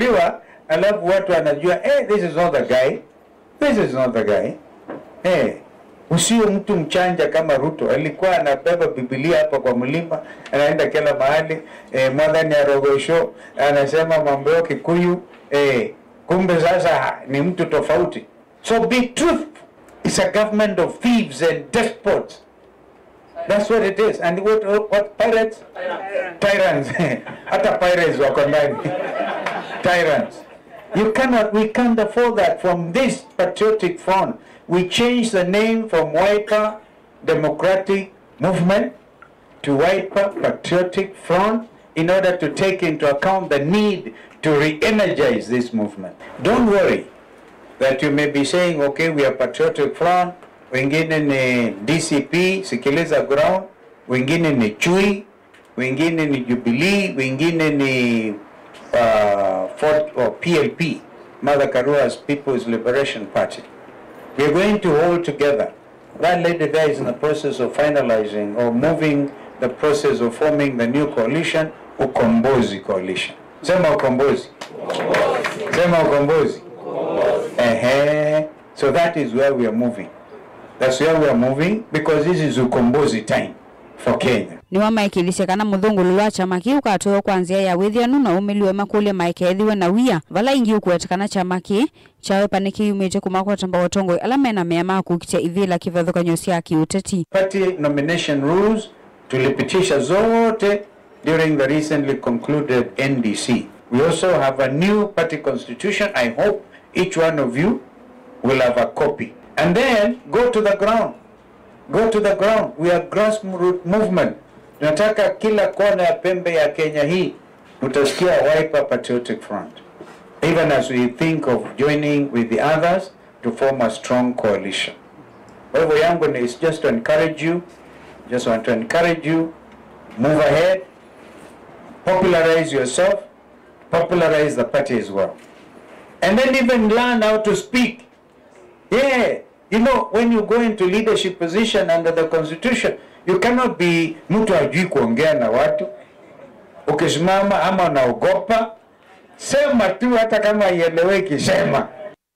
inachaguliwa alafu watu wanajua this is not the guy. This is not the guy. Usio mtu mchanja kama Ruto. Alikuwa anabeba Biblia hapa kwa mlima, anaenda kila mahali, Mwathani Arogosho anasema mambo ya Kikuyu, kumbe sasa ni mtu tofauti. So be truthful. It's a government of thieves and despots. That's what it is. And what pirates? Tyrants. Hata pirates wako ndani. Tyrants. We can't afford that. From this patriotic front, we changed the name from Wiper Democratic Movement to Wiper Patriotic Front in order to take into account the need to re-energize this movement. Don't worry that you may be saying, okay, we are Patriotic Front, wengine ni DCP, Sikiliza Ground, wengine ni Chui, wengine ni Jubilee, wengine ni PLP, Mother Karua's People's Liberation Party. We are going to hold together. That lady there is in the process of finalizing or moving the process of forming the new coalition, Ukombozi Coalition. Sema Ukombozi. Sema Ukombozi. So that is where we are moving. That's where we are moving because this is Ukombozi time for Kenya. Ni wamaikilisha kana muthungulu wa chama kiu katoyo kwanzia ya withianu na umiliwe makule maikethiwe na wia vala ingi ukwetekana chama ki chawe paniki yumite kumakota mba watongo alamena mema kukitia ithila kivathukanyo sia kiuteti. Party nomination rules tulipitisha zote during the recently concluded NDC. We also have a new party constitution. I hope each one of you will have a copy. And then go to the ground. Go to the ground. We are grassroots movement. Tunataka kila kona ya pembe ya Kenya hii utasikia Wiper Patriotic Front. Even as we think of joining with the others to form a strong coalition. Kwa hivyo yangu is just to encourage you. Just want to encourage you. Move ahead. Popularize yourself. Popularize the party as well. And then even learn how to speak. Yeah. You know, when you go into leadership position under the constitution, you cannot be mtu ajui kuongea na watu. Ukisimama ama unaogopa, sema tu hata kama ieleweki sema.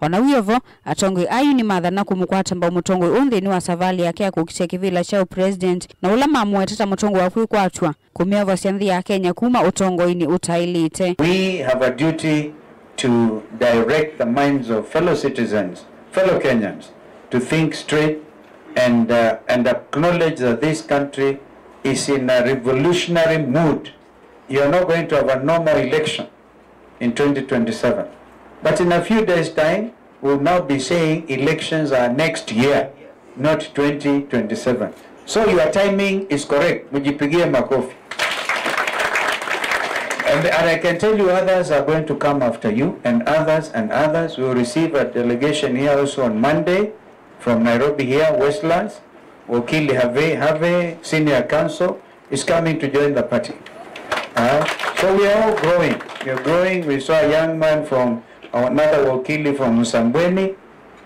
Ona wiyovo atongwe ayu ni mathana kumukwata mba mutongwe unthi ni wa savali yake ya kukitia kivila cha president na ulama amweteta mutongwe wa kwikwatwa kumiava sianthi ya Kenya kuma utongoi utailite. We have a duty to direct the minds of fellow citizens, fellow Kenyans, to think straight and acknowledge that this country is in a revolutionary mood. You are not going to have a normal election in 2027. But in a few days' time, we'll now be saying elections are next year, not 2027. So your timing is correct. Mujipigie makofi. And I can tell you others are going to come after you, and others. We will receive a delegation here also on Monday from Nairobi here, Westlands. Wakili Have, Senior Council, is coming to join the party. So we are all growing. We are growing. We saw a young man from another Wakili from Msambweni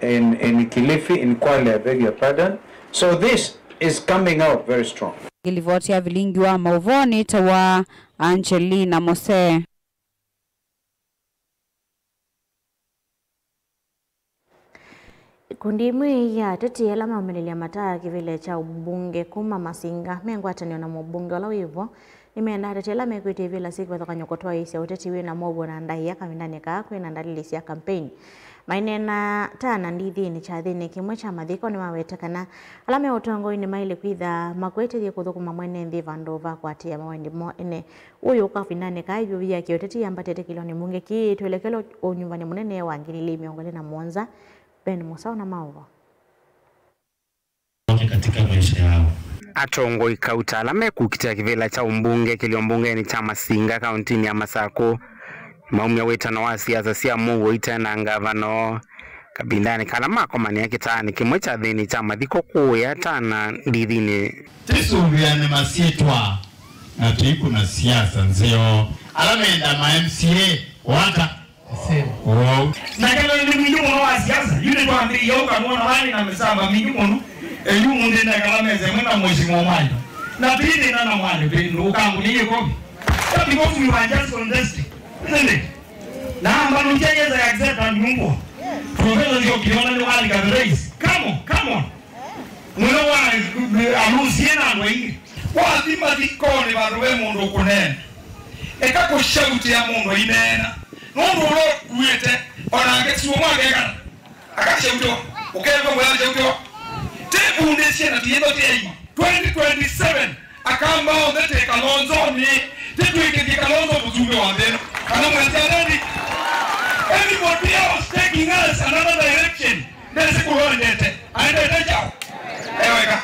in Kilifi, in Kwale, I beg your pardon. So this is coming out very strong. Gilivoti ya vilingi wa mauvoni tawa Angelina Mose. Kundi mwe ya tete alama umelelia mataa kivile cha ubunge kuma Masinga mengwatanio na mbunge wala wivo nimeenda tete alama ekwite vila siku watoka nyokotoa isi ya uteti we na mobo na ndai ya kamindani kakwe na ndalilisi ya campaign mainena tana ndithi ni chathini kimwe cha mathiko ni mawetekana alama ya utongo ini maile kwitha makwete thie kuthukuma mwene nthi vandova kwatia mawendi mo ene uyu ukafindani kaibyo vya kioteti ambatete kiloni munge ki tuelekelo unyumbani munene wa ngilili miongole na Mwanza Ben Musa na Maova katika maisha yao. Atongo ikauta alame kukitia kivila cha umbunge kiliombunge ni cha Masinga kauntini ya Masako maumya wetano wa siasa sia mugo itana ngavano kabindani kana makomani yake tani kimwe cha thini cha mathiko kuya tana ndithini tisuvia ni masietwa na tuiku na siasa nzeo alamenda ma MCA waka wow. Na kama ni mwingi mwana wa siasa yule kwa ambi yoka mwana wani na mesamba mingi mwana yu munde na kala meze mwena mheshimiwa mwali na pili na mwali pili ukangu niye kopi tapi kofu you are just contesting isn't it na Panucheza ya accept and Mungu. Professor ndio kiona ni wali ka raise. Come on. Mwana wa alusiena ngwe. Kwa zima dikoni baruwe mundu kunene. Eka ko shout ya mundu inena. Mundu lo kuete ona ngesiwo mwageka. Akashauto. Ukeva mwana shauto. Tebu ndeshe na tiendo tei. 2027 akamba ondete kalonzo ni tebu ikiti kalonzo buzumbe wa ndeno. Kana mwanzaleni. Everybody else taking us another direction. Nesi kulondete. Aende jao. Eweka.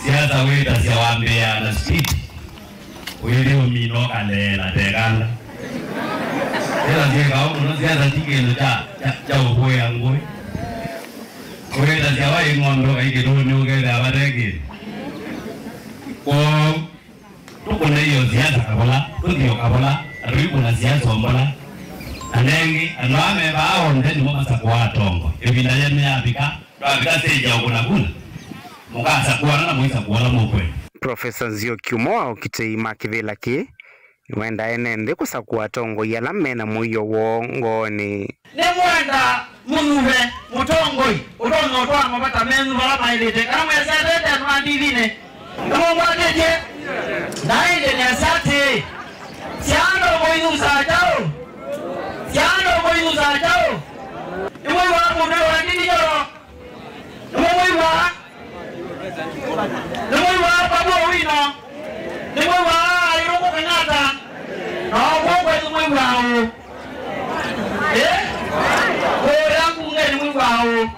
Siasa weta siawambea na speed. Wili umino kalela tegala. Ela ndiga ono siasa tigelo cha uboya ngoi. Weta siawa ingondo kaigedoni ugele abarege. Kwa tukuna hiyo siasa kabola, tukiyo kabola, atuikuna siasa ombola. Anengi anwame bao ndeni mwasa kwa tongo. Ebinda yeme abika, abika seja ukuna. Mukasa kuana na mwisa kuala mukwe. Professor Nzio Kiumoa ukiteima kivila ki wenda enende kusakua tongo yala mena muyo wongoni. Ne mwenda munuve mutongoi utongo twango bata menzu wala mailete kama ya sete anwa divine. Kama mwadeje naende ni asate. Siano moyu za jao. Iwe wa mundu wa nini yoro. Iwe wa Nemwa babo wino. Nemwa ayoko kanata. Na wongo nemwa o. Yangu ngeni nemwa o.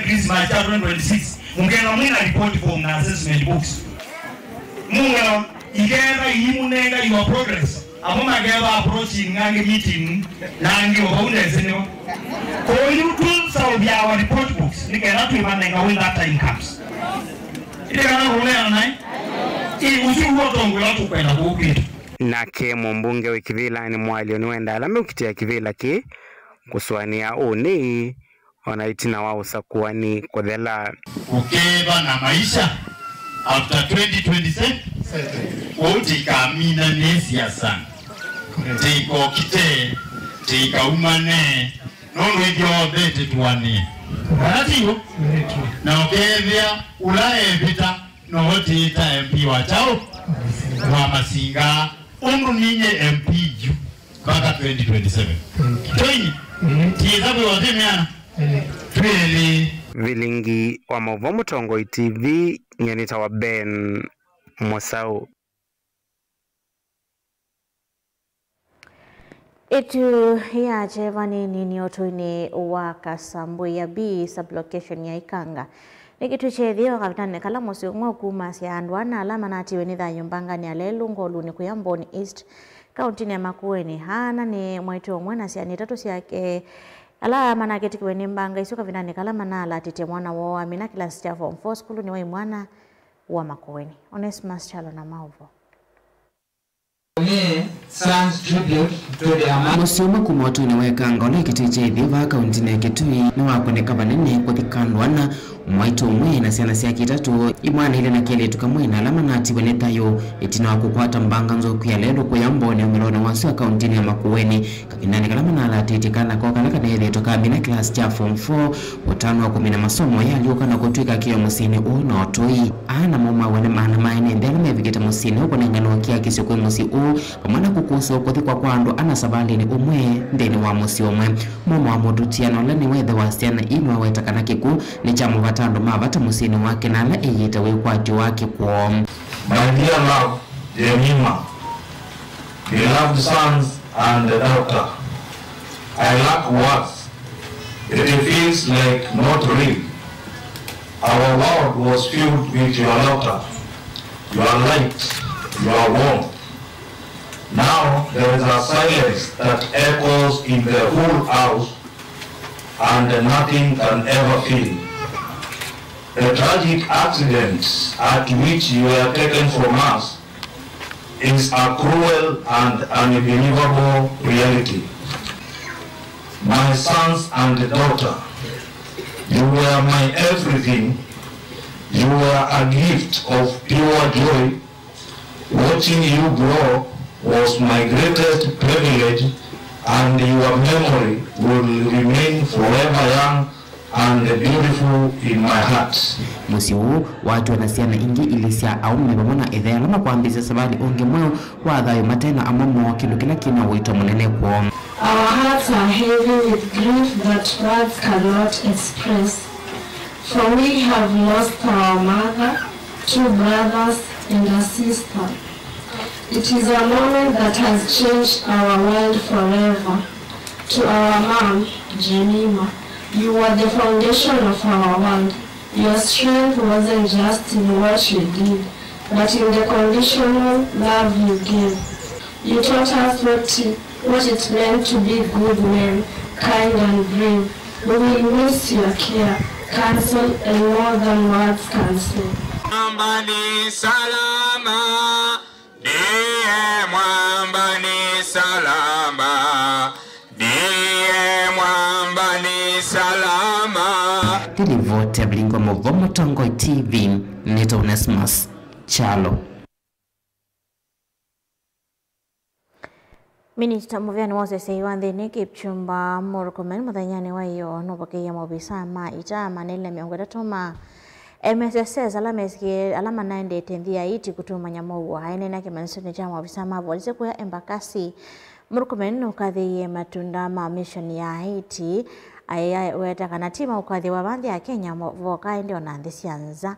Christmas 2026. Mungena mwina report form na assessment books. Munga igera yimunenga your progress. Amoma gaba approaching ngange meeting nangi obauneze no. Ko you tools of your report books. Nikena tu imanenga when that time comes. Nake mumbunge wikivila ni mwalio niwenda alame ukitia kivila ki kuswania uni wanaitina wao sakuwa ni kodela Ukeba na maisha after 2027 utika mina nesia sana tiko kite tika umane nono hivyo bete tuwane Baratiyo na ukevya ulae vita no hotita MP wa chao wa Masinga undu ninye MP yu baka 2027 Twenye tiyezabu wa zemeana Tweli Vilingi wa Mauvomo Tongoi TV nyanita wa Ben Mwasau. Itu ya chevani nini otuini wa Kasambu ya B sublocation ya Ikanga. Nikitu chethio kapitane kala mosi umwe kuma siya andwana alama nati weni dha yumbanga ni alelungo luni kuyamboni East County ya Makueni. Hana ni mwaitu umwena siya nitatu siya ke alama na keti kweni mbanga isuka vinane kala manala tite mwana wa amina kila siya form 4 school ni wa mwana wa Makueni. Onesmus Chalo na Mauvo. Musoma kumotu inawekanga ole kitiche dhiva kaunti na kitui na wakoneka banene kwa thikandwana mwaitu umwe na siana siya kitatu imwana ile na kele tukamwena alama nati wenetayo itina wakukwata mbanga nzoku ya lelo kwa yambone umelona wasu ya kaunti ya Makueni kakindani kalama na alati itikana kwa kalaka na hele toka mina class cha form 4 utano wa kumina masomo ya liuka na kutuika kiyo musini na otoi ana moma wane maana maene mbele mevikita musini huko na ngano kia kisi kwe musi pamana kukusa ukothi kwa kwando ana sabali ni umwe ndeni wa musi umwe moma wa modutiano lani wethe wa siana inwa wetakana kiku ni chamu vatando mavata musini wake na ala eyita wekwati wake kwa My dear love, Jemima, beloved sons and the daughter, I lack words. It feels like not real. Our world was filled with your laughter, your light, your warmth. Now there is a silence that echoes in the whole house and nothing can ever fill. The tragic accidents at which you were taken from us is a cruel and unbelievable reality. My sons and daughter, you were my everything. You were a gift of pure joy. Watching you grow was my greatest privilege and your memory will remain forever young and beautiful in my heart. Musiu watu wanasiana ingi ilisia au mmebamona idhaya lama kuambisa sabali onge mweo wa adhayo matena amomo kilu kila kina wito mnene kwa. Our hearts are heavy with grief that words cannot express. For we have lost our mother, 2 brothers and a sister. It is a moment that has changed our world forever. To our mom, Jemima, you were the foundation of our world. Your strength wasn't just in what you did, but in the conditional love you gave. You taught us what it meant to be good men, kind and brave. We will miss your care, counsel, and more than words can say. Mwambani salama, ndiye mwambani salama, ndiye mwambani salama. Tilivote blingo Mogomo Tongo TV, Neto Onesmus Chalo. Minista Muvyani Moses Iwanthini Kipchumba Murkomen muthanyani wa iyo nobokeia mobisa ma ita manele miongo datuma MSSS alama 9 tenthia iti kutuma nyamowo haine na kimanisoni cha mobisa ma bolise kwa Embakasi Murkomen ukathiye matunda ma mission ya Haiti aya weta kana tima ukathi wa bandi ya Kenya voka ndio na ndisianza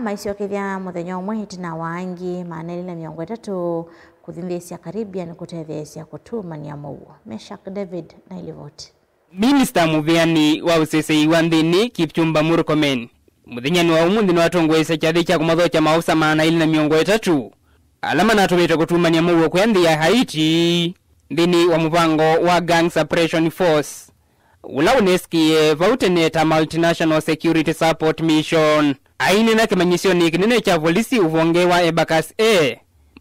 maisio kithia muthenya umwe na wangi manele miongo tatu kuthindesia Caribbean kutethesia kutuma nyamowo. Meshak David na ilivoti. Minister Muvyani wa usesei wa nthini Kipchumba Murkomen muthenyani wa umuthi watongwesa kyathi kya kumathocha mausa maana 23 alama natumite kutuma nyamowo kwa nthi ya Haiti nthini wa mupango wa Gang Suppression Force ula uneskie vauteneta Multinational Security Support Mission aine na kimanyisio ni kinene cha polisi uvonge wa Embakasi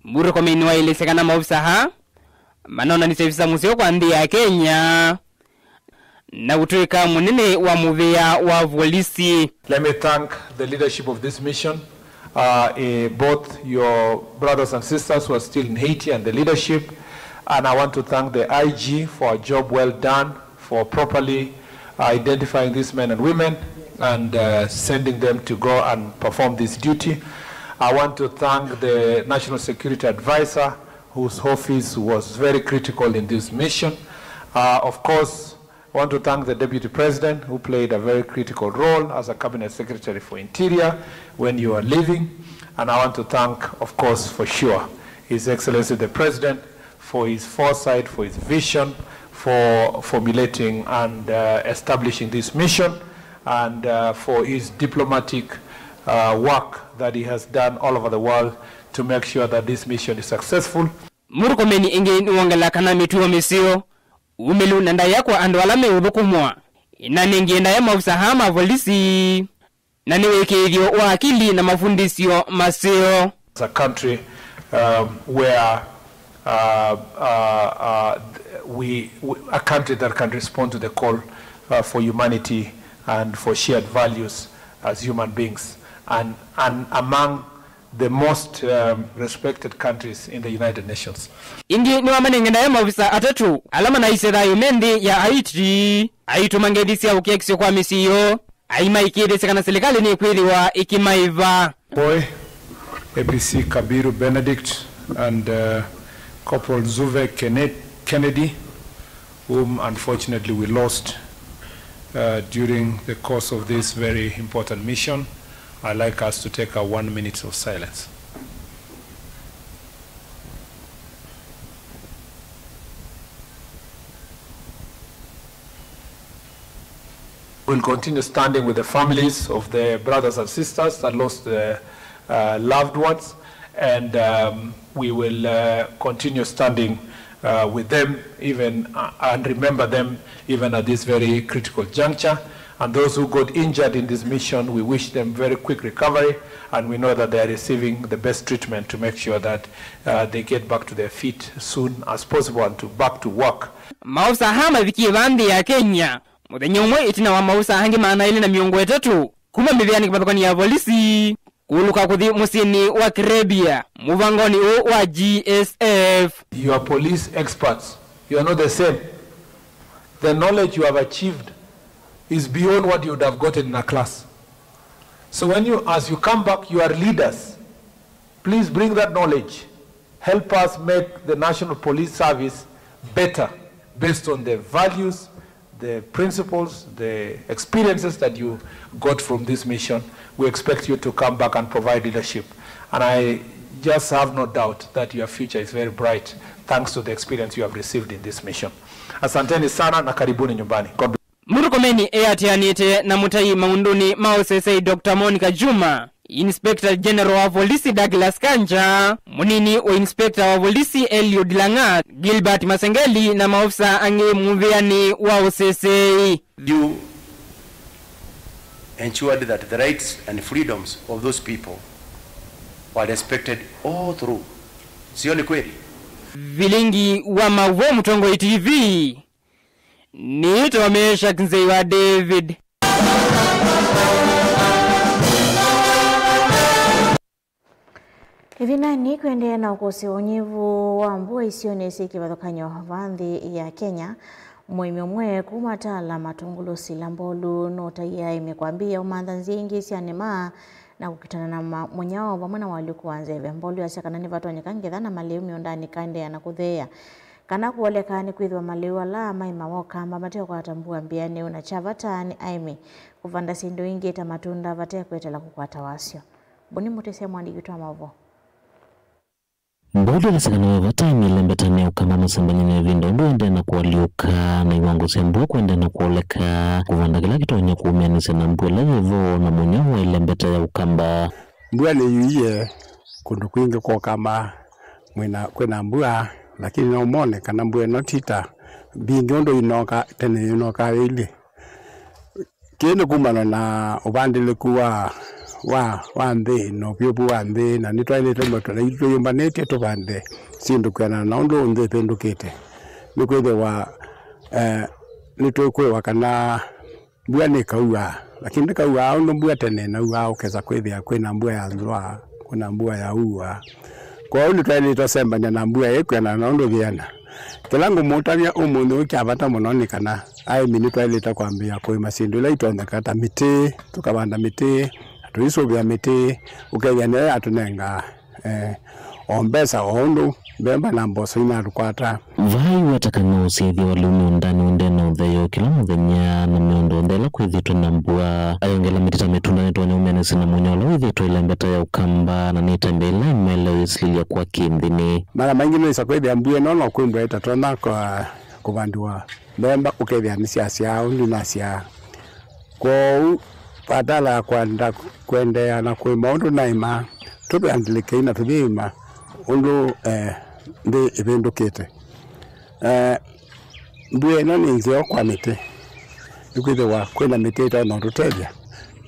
Murkomen wa ile sekana maofisa ha manona ni servisa musio kwa nthi ya Kenya na utuika munene wa muvea wa polisi. Let me thank the leadership of this mission, both your brothers and sisters who are still in Haiti and the leadership, and I want to thank the IG for a job well done for properly identifying these men and women and sending them to go and perform this duty. I want to thank the National Security Advisor, whose office was very critical in this mission. Of course, I want to thank the Deputy President, who played a very critical role as a Cabinet Secretary for Interior when you are leaving. And I want to thank, of course, for sure, His Excellency the President for his foresight, for his vision, for formulating and establishing this mission, and for his diplomatic work that he has done all over the world to make sure that this mission is successful. Murkomen inge nuangala kana mituwa misio umelu nanda yakwa ando alame ubukumwa ina nengienda ya mausahama polisi na niweke hivyo wakili na mafundisio masio. It's a country where a country that can respond to the call for humanity and for shared values as human beings, and among the most respected countries in the United Nations. Ingi ni wamanengenda ya maofisa atatu alama na iseda yumendi ya Haiti aitumangedisia ukiekisio kwa misiyo aimaikide sekana serikali ni kweli wa ikimaiva. Boy, APC Kabiru Benedict and Corporal Zuve Kennedy, whom unfortunately we lost during the course of this very important mission. I'd like us to take a 1 minute of silence. We'll continue standing with the families of the brothers and sisters that lost their loved ones, and we will continue standing with them even and remember them even at this very critical juncture. And those who got injured in this mission, we wish them very quick recovery, and we know that they are receiving the best treatment to make sure that they get back to their feet soon as possible and back to work. Mausa hama viki bandi ya Kenya muthenyomwe itina wa mausa hangi maana ile na miongo etatu kuma mivyani kibathokani ya polisi kuluka kuthi musini wa Caribbean muvangoni wa GSF. You are police experts. You are not the same. the knowledge you have achieved is beyond what you would have gotten in a class. So as you come back, you are leaders. Please bring that knowledge. Help us make the National Police Service better based on the values, the principles, the experiences that you got from this mission. We expect you to come back and provide leadership. And I just have no doubt that your future is very bright thanks to the experience you have received in this mission. Asanteni sana na karibuni nyumbani. Murkomen atianite na mutai maunduni mausese Dr. Monica Juma, Inspector General wa Polisi Douglas Kanja, munini wa Inspector wa Polisi Eliud Langat, Gilbert Masengeli na maofisa ange muviani wa usese. You ensured that the rights and freedoms of those people were respected all through. Sio ni kweli? Vilingi wa Mawe Mtongoi TV. Nitomesha Kinzei wa David. Hivi nani kuendelea na ukosi unyevu wa mvua isionesi kivathokanyo vanthi ya Kenya muime mwe kumatala matungulusi lambolu nota ya imekwambia umantha nzingi sianema na kukitana na munyao vamwe na walikuanze mbolu ya siakanani vatonyeka ngethana maleu miondani kande na kuthea kana kuolekani kwithwa maleu ala maima wokamba mateo kwatambua mbiane una chavatani aime kuvanda sindu ingi ta matunda vate kwetela kukwata wasio boni mutese mwandi gitwa mavo Mbodi la sakana wata milembetani ukama masambanyini ya vindo ndo na kuwaliuka na iwango sembuwa kuende na kuoleka kuvanda kila kitu wenye kuumianise na mbua levo na mwenyewa ilembeta ya ukamba mbua ni yuiye kundu kuingi kwa kama kwena mbua lakini na umone kana mbua notita bingi ondo inoka tene inoka ili kene kumano na ubandile kuwa wa mbe no piopu wa mbe na nitwaile tomoto na ito yombanete to bande sindu kana na ondo mbe pendukete nikwede wa nitokwe wakana mbua ne kauwa lakini kauwa ondo mbua tene na uwa okeza kwethia kwena mbua ya nzwa kuna mbua ya uwa kwa hiyo nitwaile to semba na mbua yekwe na ondo viana kelangu motavya umundu ukyavata muno kana ai minitwaile ta kwambia kwa masindu la itonda kata mite tukabanda mite tuisobya miti ukeyane atunenga ombesa ondo bemba na mboso ina rukwata vai watakana usithi walumu ndani undena udheyo kila muthenya na miondo ndela kwithitwe na mbua ayongela mitita mitunda nitwanya umenesi na munyolo withitwe ilembeta ya ukamba na nitembela imele islilia kwa kindhini mara maingi noisa kwithia mbue nono kwindwa itatona kwa kuvandiwa bemba ukethia nisiasia undi nasia kwa patala kwendea na kuima undu naima tupe andilike ina tubima undu ndi ipindukite mbue no ninzio kwa miti ikwithe wa kwena miti ito no tutethia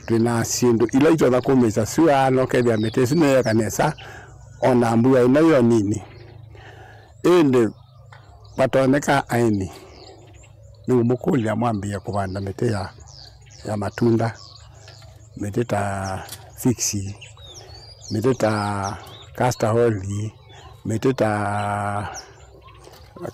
twina sindu ila ito na kumisa siwa no kethia miti sine kanesa ona mbue ina yo nini indi patoneka aini ningumukulia mwambia kuvanda miti ya matunda meteta fixi meteta castor meteta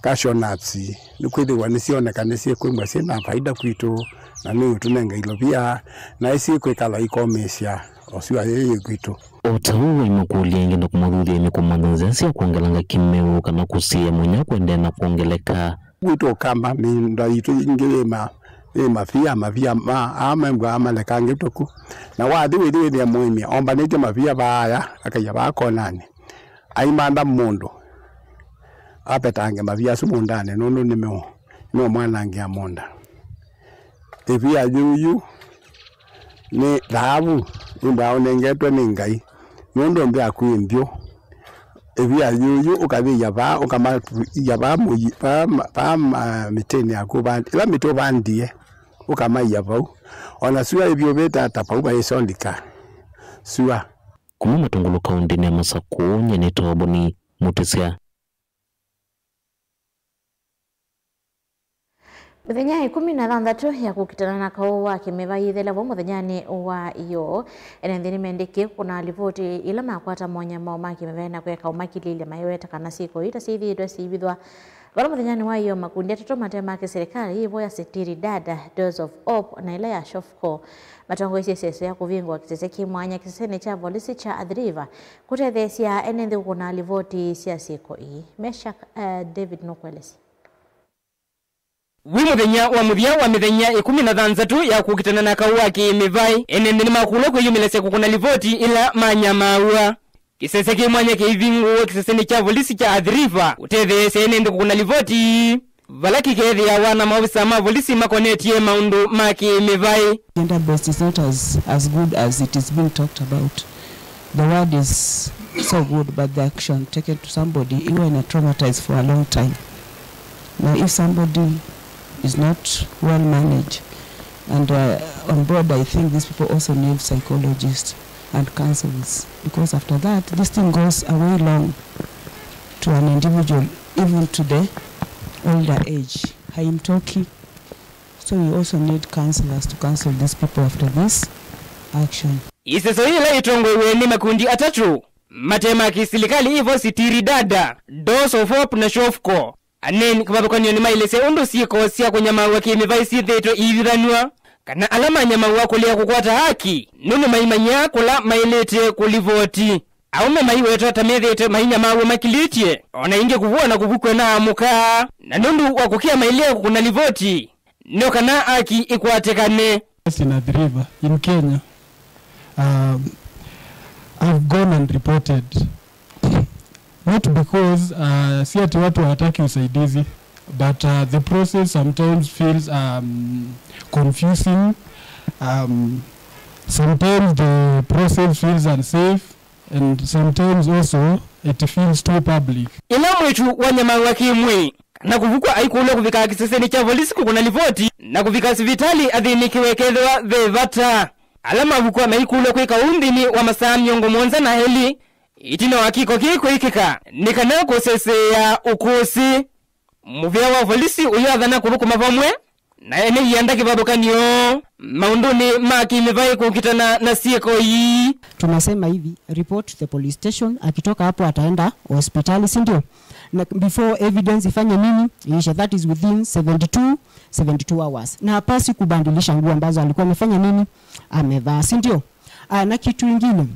cashew nuts nikwidi wanisione nisi kwimba sina faida kwitu na ni tunenga ilo pia na isi kwikala ikomesia osiwa yeye kwitu Otawu imukulia ingenda kumadhuri imekumandanzesi ya kuangalanga kimeu kana kusia mwenye kuende na kuongeleka kwitu kamba minda itu ingilema mafia amembwa amalekanga itoku na wathi withi ya muimia ombanite mafia baya akaya bakonani aimanda mundu apetange mafia sumundane nundu nimeo no mwana ngia monda ifia yuyu ni dhahabu imba onengetwe ni ngai nundu mbya kwimbyo ifia yuyu ukathi yaba ukama yaba muyi pa miteni akuba ila mitobandie ukamaiya vau ona suwa ibyo beta tapauba isondika suwa kuma matungulu kaundini ya Masako nyene toboni mutesia Muthenya 16 ya kukitana na kao wa kimeva yithela vo muthenyani wa iyo enenthini mendiki kuna ripoti ila makwata mwanya mao makimeva na kweka umakilile mayoweta kana siko ita sithitwe sibithwa Vala muthenyani wa iyo makundi atatu matema ya serikali ivo ya Sitiri Dada, Doors of Hope na ile ya Shofco matongoisie seso ya kuvingwa kisese kimwanya kiseseni cha polisi cha Athi River kutethesia enenthi kuna livoti cia siko ii. Meshak David Nokwelesi. Wi muthenya wa muthia wa mithenya 16 ya kukitana na kaua ki mivai enenthi ni makulo kwiyumilesya kukuna livoti ila manyamaua kisese kimwanya kiivingwo kiseseni cha polisi cha Athi River utethesia enenthi kukuna livoti vala kikethia wana maofisa ma polisi makonetie maundu maki mivai. Gender based is not as good as it is being talked about. The word is so good, but the action taken to somebody even a traumatized for a long time. Now if somebody is not well managed and on board, I think these people also need psychologists and counselors, because after that this thing goes a way long to an individual even to the older age. I am talking, so we also need counselors to counsel these people after this action. Iseso ila itongwe ni makundi atatu matema kisilikali ivo Sitiri Dada, Doors of Hope na Shofco aneni kababakwanyo ni mailese undu siko siya kunyamawa kimivai sitheto iviranwa kana alama nyamawa kulia kukwata haki nunu maimanya kula mailete kulivoti aume maiweto tamethete mainyamawa makilitie ona inge kuvua na kuvukwe na amuka na nundu wakukia mailea kukuna livoti nio kana haki ikwatekane. In Athi River in Kenya, I've gone and reported, not because si ati watu hawataki usaidizi, but the process sometimes feels confusing. Sometimes the process feels unsafe, and sometimes also it feels too public. Ila mwetu wanyama wakimwe na kuvukwa aikule kuvika kiseseni cha polisi kukuna livoti na kuvika sivitali adhini kiwekedwa vevata alama vukwa maikule kweka undini wa masaa miongo monza na heli itina wakiko kiko ikika nikana kosese ya ukusi muvia wa polisi uyo adhana kuruku mavamwe na ene yanda kibabokanyo maunduni maki mivai kukitana na sieko hii. Tunasema hivi, report to the police station, akitoka hapo ataenda hospitali, si ndio? Na before evidence ifanye nini isha, that is within 72 hours, na hapasi kubandilisha nguo ambazo alikuwa amefanya nini amevaa, si ndio? Na kitu kingine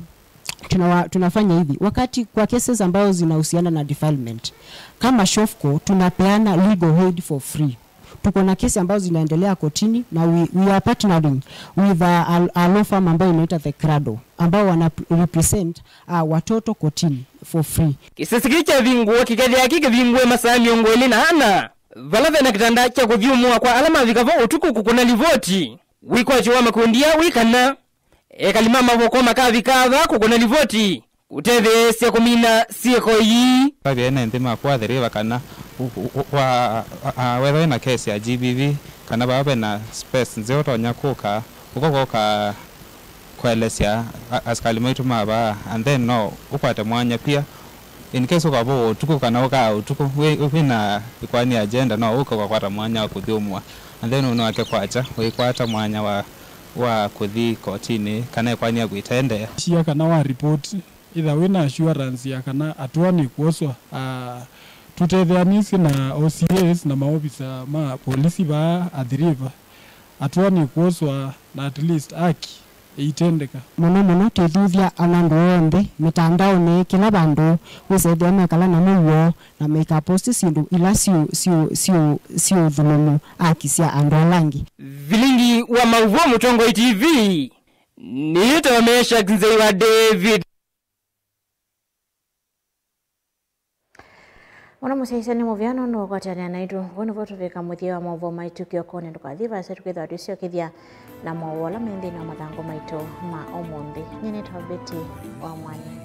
tunafanya hivi wakati kwa cases ambazo zinahusiana na defilement kama Shofco tunapeana legal aid for free. Tuko na kesi ambazo zinaendelea kotini na we are partnering with a law firm ambayo inaitwa The Crado ambao wana represent watoto kotini for free. Kisesi cha vinguo kikadhi hakika vinguo masaa miongo ili na hana valave na kitanda cha kuvyumua kwa alama vikavo utuku kukuna livoti wikwa chiwa makundia wikana kalimama vokoma kavikava kukuna livoti uteve siya kumina sieko hii kavi ene ntima kwa Athi River kana wewe na kesi ya GBV kana babe na space nzeo tonya kuka ukoka kuelesya askali maitu maba and then no ukwate mwanya pia in case ukabo tuko kana uka tuko we na ikwani agenda no uko kwata mwanya wa kudhumwa and then uno wake kwacha we kwata mwanya wa kudhi kotini kana ikwani ya kuitende shia kana wa report either wina assurance ya kana atuani kuoswa tutetheanisi na OCS na maofisa ma polisi ba Athi River atuani kuoswa na at least aki itendeka muno tuthuthia anandu ombi mitandao ni kila bandu wisethia mekala na muyo na make post sindu ila sio dhulumu aki cia andu alangi vilingi wa mauvo Mutongo TV nito Meshak Nzeiwa David. Wana musaisani muviano ndo wakati anaitu ngono votu vika muthia wa mauvo maitu kiokone ndukathiva setu kitha dusio kithia na mawala mendi na mathango maitu ma omondi. Nini tabeti wa mwanya.